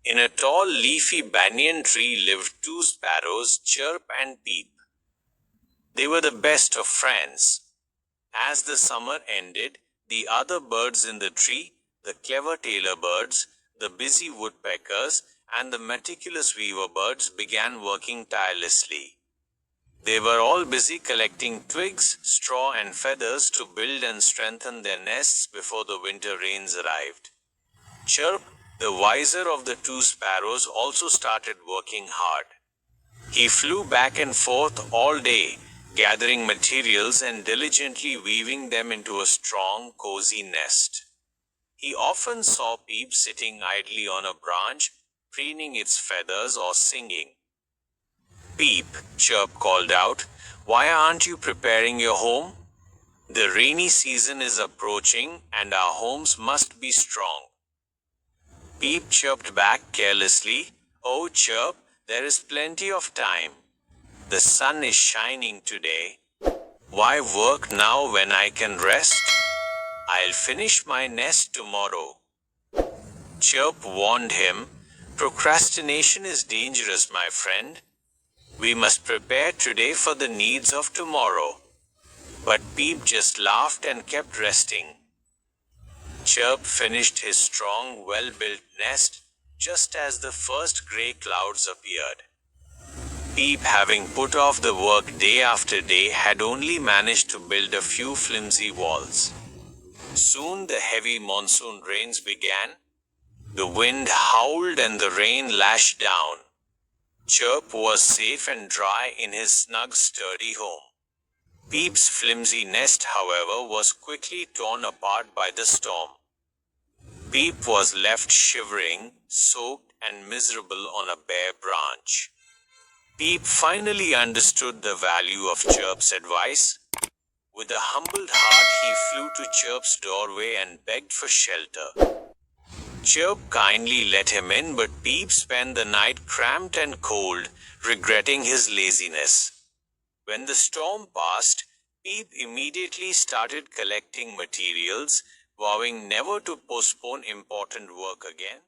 In a tall leafy banyan tree lived two sparrows, Chirp and Peep. They were the best of friends. As the summer ended, the other birds in the tree, the clever tailor birds, the busy woodpeckers, and the meticulous weaver birds began working tirelessly. They were all busy collecting twigs, straw, and feathers to build and strengthen their nests before the winter rains arrived. Chirp, the wiser of the two sparrows, also started working hard. He flew back and forth all day, gathering materials and diligently weaving them into a strong, cozy nest. He often saw Peep sitting idly on a branch, preening its feathers or singing. "Peep," Chirp called out, "why aren't you preparing your home? The rainy season is approaching and our homes must be strong." Peep chirped back carelessly, "Oh, Chirp, there is plenty of time. The sun is shining today. Why work now when I can rest? I'll finish my nest tomorrow." Chirp warned him, "Procrastination is dangerous, my friend. We must prepare today for the needs of tomorrow." But Peep just laughed and kept resting. Chirp finished his strong, well-built nest just as the first gray clouds appeared. Peep, having put off the work day after day, had only managed to build a few flimsy walls. Soon the heavy monsoon rains began. The wind howled and the rain lashed down. Chirp was safe and dry in his snug, sturdy home. Peep's flimsy nest, however, was quickly torn apart by the storm. Peep was left shivering, soaked, and miserable on a bare branch. Peep finally understood the value of Chirp's advice. With a humbled heart, he flew to Chirp's doorway and begged for shelter. Chirp kindly let him in, but Peep spent the night cramped and cold, regretting his laziness. When the storm passed, Peep immediately started collecting materials, vowing never to postpone important work again.